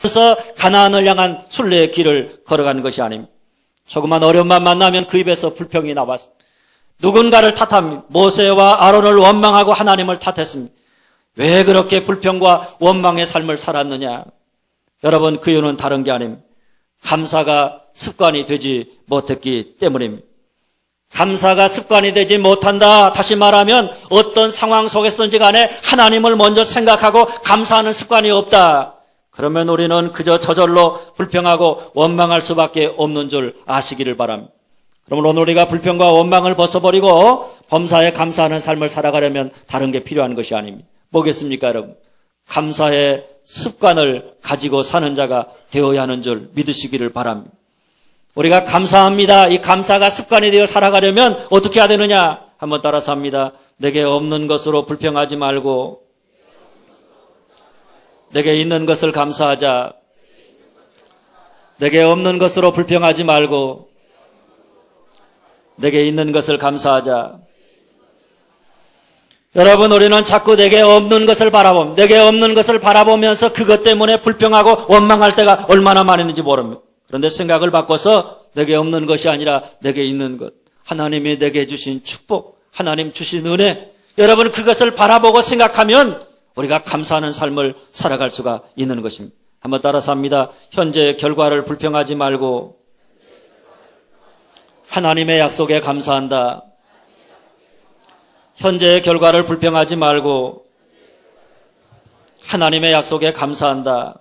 그래서 가나안을 향한 순례의 길을 걸어간 것이 아닙니다. 조그만 어려움만 만나면 그 입에서 불평이 나왔습니다. 누군가를 탓합니다. 모세와 아론을 원망하고 하나님을 탓했습니다. 왜 그렇게 불평과 원망의 삶을 살았느냐? 여러분, 그 이유는 다른 게 아닙니다. 감사가 습관이 되지 못했기 때문입니다. 감사가 습관이 되지 못한다. 다시 말하면 어떤 상황 속에서든지 간에 하나님을 먼저 생각하고 감사하는 습관이 없다. 그러면 우리는 그저 저절로 불평하고 원망할 수밖에 없는 줄 아시기를 바랍니다. 그러면 오늘 우리가 불평과 원망을 벗어버리고 범사에 감사하는 삶을 살아가려면 다른 게 필요한 것이 아닙니다. 뭐겠습니까, 여러분? 감사의 습관을 가지고 사는 자가 되어야 하는 줄 믿으시기를 바랍니다. 우리가 감사합니다. 이 감사가 습관이 되어 살아가려면 어떻게 해야 되느냐? 한번 따라서 합니다. 내게 없는 것으로 불평하지 말고 내게 있는 것을 감사하자. 내게 없는 것으로 불평하지 말고 내게 있는 것을 감사하자. 여러분, 우리는 자꾸 내게 없는 것을 바라봅니다. 내게 없는 것을 바라보면서 그것 때문에 불평하고 원망할 때가 얼마나 많았는지 모릅니다. 그런데 생각을 바꿔서 내게 없는 것이 아니라 내게 있는 것, 하나님이 내게 주신 축복, 하나님 주신 은혜, 여러분 그것을 바라보고 생각하면 우리가 감사하는 삶을 살아갈 수가 있는 것입니다. 한번 따라서 합니다. 현재의 결과를 불평하지 말고 하나님의 약속에 감사한다. 현재의 결과를 불평하지 말고 하나님의 약속에 감사한다.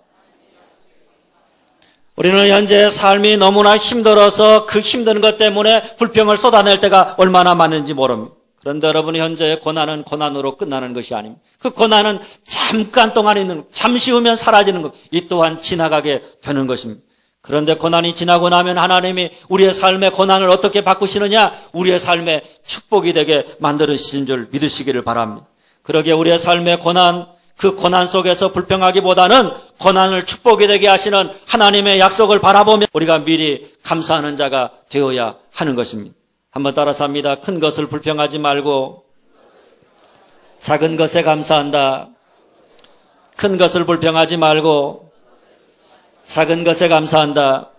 우리는 현재 삶이 너무나 힘들어서 그 힘든 것 때문에 불평을 쏟아낼 때가 얼마나 많은지 모릅니다. 그런데 여러분, 현재의 고난은 고난으로 끝나는 것이 아닙니다. 그 고난은 잠깐 동안 있는, 잠시 후면 사라지는 것, 이 또한 지나가게 되는 것입니다. 그런데 고난이 지나고 나면 하나님이 우리의 삶의 고난을 어떻게 바꾸시느냐? 우리의 삶의 축복이 되게 만들으신 줄 믿으시기를 바랍니다. 그러기에 우리의 삶의 고난, 그 고난 속에서 불평하기보다는 고난을 축복이 되게 하시는 하나님의 약속을 바라보며 우리가 미리 감사하는 자가 되어야 하는 것입니다. 한번 따라서 합니다. 큰 것을 불평하지 말고 작은 것에 감사한다. 큰 것을 불평하지 말고 작은 것에 감사한다.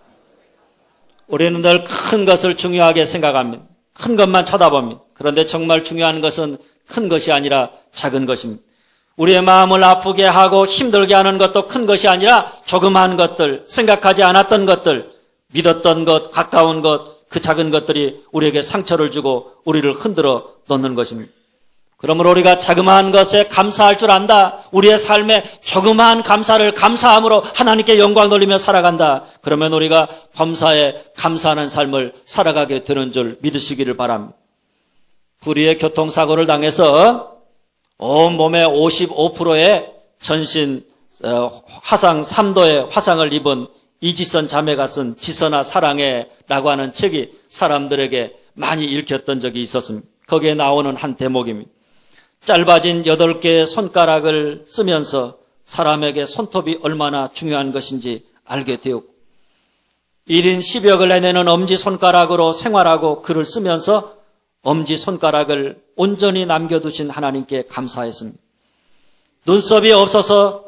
우리는 늘 큰 것을 중요하게 생각합니다. 큰 것만 쳐다봅니다. 그런데 정말 중요한 것은 큰 것이 아니라 작은 것입니다. 우리의 마음을 아프게 하고 힘들게 하는 것도 큰 것이 아니라 조그마한 것들, 생각하지 않았던 것들, 믿었던 것, 가까운 것, 그 작은 것들이 우리에게 상처를 주고 우리를 흔들어 놓는 것입니다. 그러므로 우리가 자그마한 것에 감사할 줄 안다. 우리의 삶에 조그마한 감사를 감사함으로 하나님께 영광 돌리며 살아간다. 그러면 우리가 범사에 감사하는 삶을 살아가게 되는 줄 믿으시기를 바랍니다. 불의의 교통사고를 당해서 온몸의 55%의 전신 화상 3도의 화상을 입은 이지선 자매가 쓴 지선아 사랑해 라고 하는 책이 사람들에게 많이 읽혔던 적이 있었습니다. 거기에 나오는 한 대목입니다. 짧아진 8개의 손가락을 쓰면서 사람에게 손톱이 얼마나 중요한 것인지 알게 되었고 1인 10역을 해내는 엄지손가락으로 생활하고 글을 쓰면서 엄지손가락을 온전히 남겨두신 하나님께 감사했습니다. 눈썹이 없어서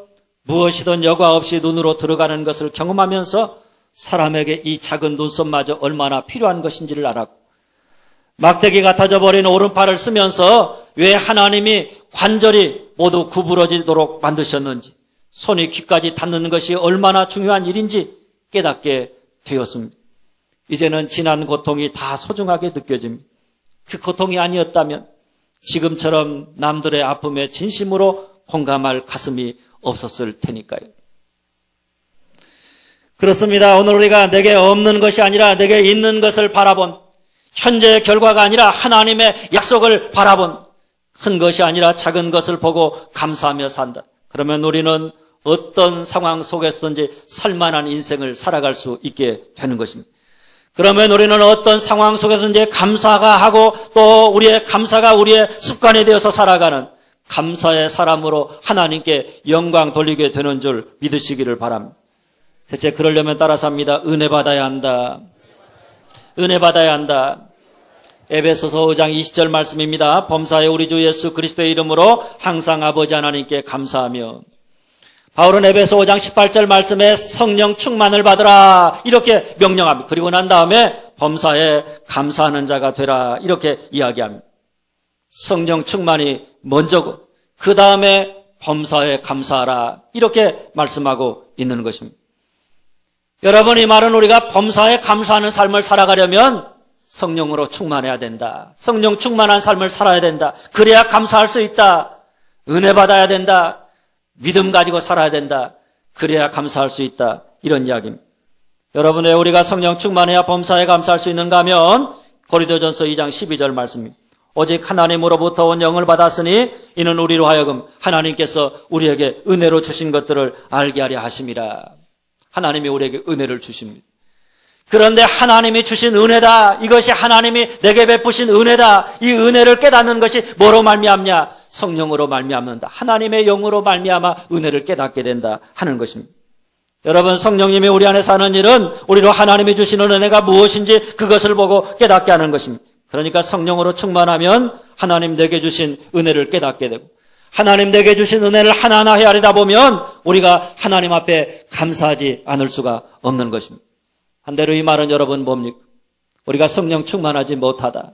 무엇이든 여과 없이 눈으로 들어가는 것을 경험하면서 사람에게 이 작은 눈썹마저 얼마나 필요한 것인지를 알았고 막대기 같아져 버린 오른팔을 쓰면서 왜 하나님이 관절이 모두 구부러지도록 만드셨는지 손이 귀까지 닿는 것이 얼마나 중요한 일인지 깨닫게 되었습니다. 이제는 지난 고통이 다 소중하게 느껴집니다. 그 고통이 아니었다면 지금처럼 남들의 아픔에 진심으로 공감할 가슴이 없었을 테니까요. 그렇습니다. 오늘 우리가 내게 없는 것이 아니라 내게 있는 것을 바라본 현재의 결과가 아니라 하나님의 약속을 바라본 큰 것이 아니라 작은 것을 보고 감사하며 산다. 그러면 우리는 어떤 상황 속에서든지 살만한 인생을 살아갈 수 있게 되는 것입니다. 그러면 우리는 어떤 상황 속에서든지 감사가 하고 또 우리의 감사가 우리의 습관이 되어서 살아가는 감사의 사람으로 하나님께 영광 돌리게 되는 줄 믿으시기를 바랍니다. 셋째, 그러려면 따라서 합니다. 은혜 받아야 한다. 은혜 받아야 한다. 에베소서 5장 20절 말씀입니다. 범사에 우리 주 예수 그리스도의 이름으로 항상 아버지 하나님께 감사하며 바울은 에베소 5장 18절 말씀에 성령 충만을 받으라 이렇게 명령합니다. 그리고 난 다음에 범사에 감사하는 자가 되라 이렇게 이야기합니다. 성령 충만이 먼저고 그 다음에 범사에 감사하라 이렇게 말씀하고 있는 것입니다. 여러분, 이 말은 우리가 범사에 감사하는 삶을 살아가려면 성령으로 충만해야 된다. 성령 충만한 삶을 살아야 된다. 그래야 감사할 수 있다. 은혜 받아야 된다. 믿음 가지고 살아야 된다. 그래야 감사할 수 있다. 이런 이야기입니다. 여러분, 왜 우리가 성령 충만해야 범사에 감사할 수 있는가 하면 고린도전서 2장 12절 말씀입니다. 오직 하나님으로부터 온 영을 받았으니 이는 우리로 하여금 하나님께서 우리에게 은혜로 주신 것들을 알게 하려 하심이라. 하나님이 우리에게 은혜를 주십니다. 그런데 하나님이 주신 은혜다. 이것이 하나님이 내게 베푸신 은혜다. 이 은혜를 깨닫는 것이 뭐로 말미암냐? 성령으로 말미암는다. 하나님의 영으로 말미암아 은혜를 깨닫게 된다 하는 것입니다. 여러분, 성령님이 우리 안에 사는 일은 우리로 하나님이 주시는 은혜가 무엇인지 그것을 보고 깨닫게 하는 것입니다. 그러니까 성령으로 충만하면 하나님 내게 주신 은혜를 깨닫게 되고 하나님 내게 주신 은혜를 하나하나 헤아리다 보면 우리가 하나님 앞에 감사하지 않을 수가 없는 것입니다. 반대로 이 말은 여러분 뭡니까? 우리가 성령 충만하지 못하다.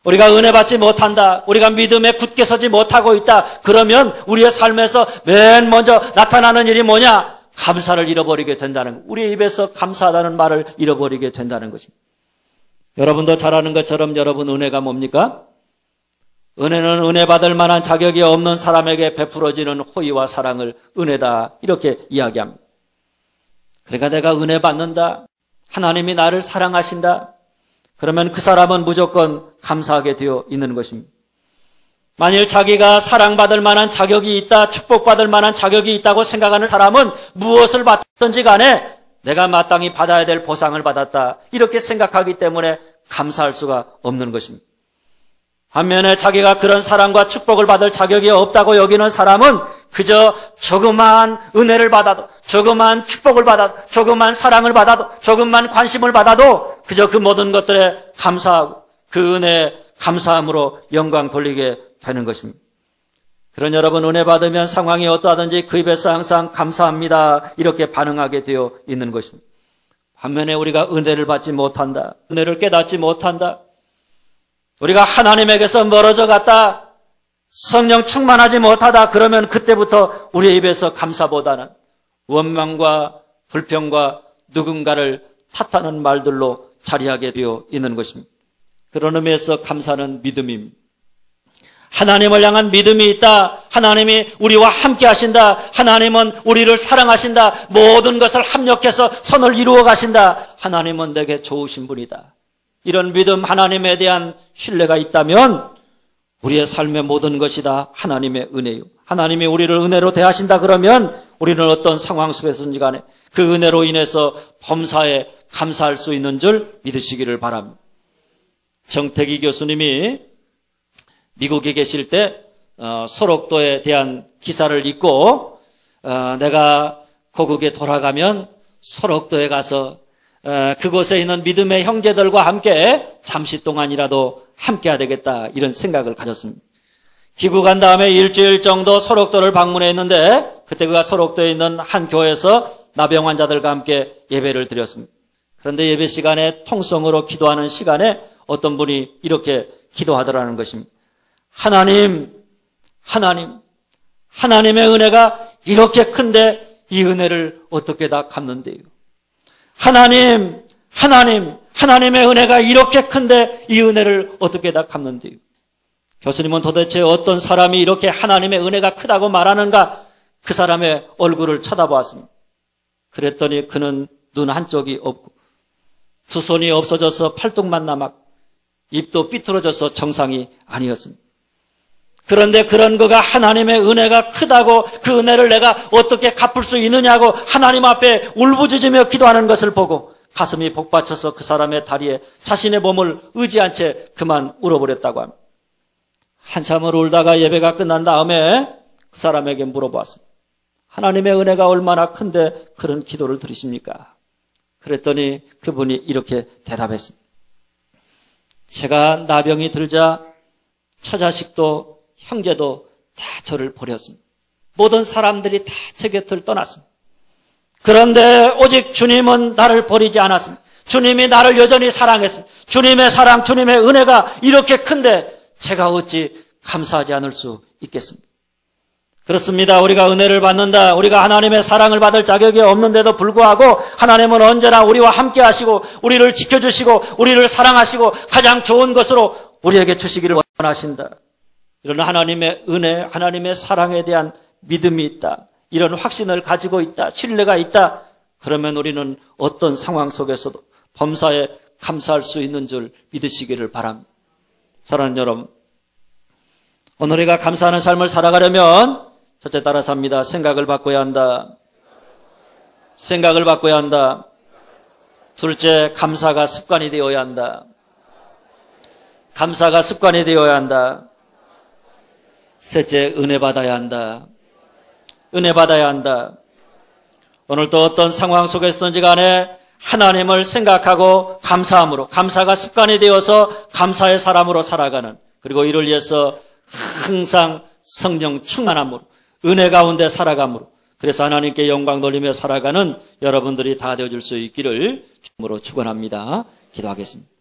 우리가 은혜 받지 못한다. 우리가 믿음에 굳게 서지 못하고 있다. 그러면 우리의 삶에서 맨 먼저 나타나는 일이 뭐냐? 감사를 잃어버리게 된다는, 우리의 입에서 감사하다는 말을 잃어버리게 된다는 것입니다. 여러분도 잘 아는 것처럼 여러분 은혜가 뭡니까? 은혜는 은혜 받을 만한 자격이 없는 사람에게 베풀어지는 호의와 사랑을 은혜다 이렇게 이야기합니다. 그러니까 내가 은혜 받는다. 하나님이 나를 사랑하신다. 그러면 그 사람은 무조건 감사하게 되어 있는 것입니다. 만일 자기가 사랑받을 만한 자격이 있다, 축복받을 만한 자격이 있다고 생각하는 사람은 무엇을 받든지 간에 내가 마땅히 받아야 될 보상을 받았다 이렇게 생각하기 때문에 감사할 수가 없는 것입니다. 반면에 자기가 그런 사랑과 축복을 받을 자격이 없다고 여기는 사람은 그저 조그만 은혜를 받아도, 조그만 축복을 받아도, 조그만 사랑을 받아도, 조그만 관심을 받아도 그저 그 모든 것들에 감사하고 그 은혜에 감사함으로 영광 돌리게 되는 것입니다. 그런 여러분, 은혜 받으면 상황이 어떠하든지 그 입에서 항상 감사합니다 이렇게 반응하게 되어 있는 것입니다. 반면에 우리가 은혜를 받지 못한다, 은혜를 깨닫지 못한다, 우리가 하나님에게서 멀어져 갔다, 성령 충만하지 못하다, 그러면 그때부터 우리의 입에서 감사보다는 원망과 불평과 누군가를 탓하는 말들로 자리하게 되어 있는 것입니다. 그런 의미에서 감사는 믿음입니다. 하나님을 향한 믿음이 있다. 하나님이 우리와 함께 하신다. 하나님은 우리를 사랑하신다. 모든 것을 합력해서 선을 이루어 가신다. 하나님은 내게 좋으신 분이다. 이런 믿음, 하나님에 대한 신뢰가 있다면 우리의 삶의 모든 것이 다 하나님의 은혜요. 하나님이 우리를 은혜로 대하신다 그러면 우리는 어떤 상황 속에서든지 간에 그 은혜로 인해서 범사에 감사할 수 있는 줄 믿으시기를 바랍니다. 정태기 교수님이 미국에 계실 때 소록도에 대한 기사를 읽고 내가 고국에 돌아가면 소록도에 가서 그곳에 있는 믿음의 형제들과 함께 잠시 동안이라도 함께해야 되겠다 이런 생각을 가졌습니다. 귀국한 다음에 일주일 정도 소록도를 방문했는데 그때 그가 소록도에 있는 한 교회에서 나병 환자들과 함께 예배를 드렸습니다. 그런데 예배 시간에 통성으로 기도하는 시간에 어떤 분이 이렇게 기도하더라는 것입니다. 하나님의 은혜가 이렇게 큰데 이 은혜를 어떻게 다 갚는데요? 하나님의 은혜가 이렇게 큰데 이 은혜를 어떻게 다 갚는데요? 교수님은 도대체 어떤 사람이 이렇게 하나님의 은혜가 크다고 말하는가? 그 사람의 얼굴을 쳐다보았습니다. 그랬더니 그는 눈 한쪽이 없고 두 손이 없어져서 팔뚝만 남았고 입도 삐뚤어져서 정상이 아니었습니다. 그런데 그런 그가 하나님의 은혜가 크다고 그 은혜를 내가 어떻게 갚을 수 있느냐고 하나님 앞에 울부짖으며 기도하는 것을 보고 가슴이 복받쳐서 그 사람의 다리에 자신의 몸을 의지한 채 그만 울어버렸다고 합니다. 한참을 울다가 예배가 끝난 다음에 그 사람에게 물어보았습니다. 하나님의 은혜가 얼마나 큰데 그런 기도를 드리십니까? 그랬더니 그분이 이렇게 대답했습니다. 제가 나병이 들자 처자식도 형제도 다 저를 버렸습니다. 모든 사람들이 다 제 곁을 떠났습니다. 그런데 오직 주님은 나를 버리지 않았습니다. 주님이 나를 여전히 사랑했습니다. 주님의 사랑, 주님의 은혜가 이렇게 큰데 제가 어찌 감사하지 않을 수 있겠습니까? 그렇습니다. 우리가 은혜를 받는다. 우리가 하나님의 사랑을 받을 자격이 없는데도 불구하고 하나님은 언제나 우리와 함께 하시고 우리를 지켜주시고 우리를 사랑하시고 가장 좋은 것으로 우리에게 주시기를 원하신다. 이런 하나님의 은혜, 하나님의 사랑에 대한 믿음이 있다. 이런 확신을 가지고 있다. 신뢰가 있다. 그러면 우리는 어떤 상황 속에서도 범사에 감사할 수 있는 줄 믿으시기를 바랍니다. 사랑하는 여러분, 오늘 우리가 감사하는 삶을 살아가려면 첫째 따라서 합니다. 생각을 바꿔야 한다. 생각을 바꿔야 한다. 둘째, 감사가 습관이 되어야 한다. 감사가 습관이 되어야 한다. 셋째, 은혜 받아야 한다. 은혜 받아야 한다. 오늘도 어떤 상황 속에서든지 간에 하나님을 생각하고 감사함으로, 감사가 습관이 되어서 감사의 사람으로 살아가는, 그리고 이를 위해서 항상 성령 충만함으로 은혜 가운데 살아감으로, 그래서 하나님께 영광 돌리며 살아가는 여러분들이 다 되어줄 수 있기를 주님으로 축원합니다. 기도하겠습니다.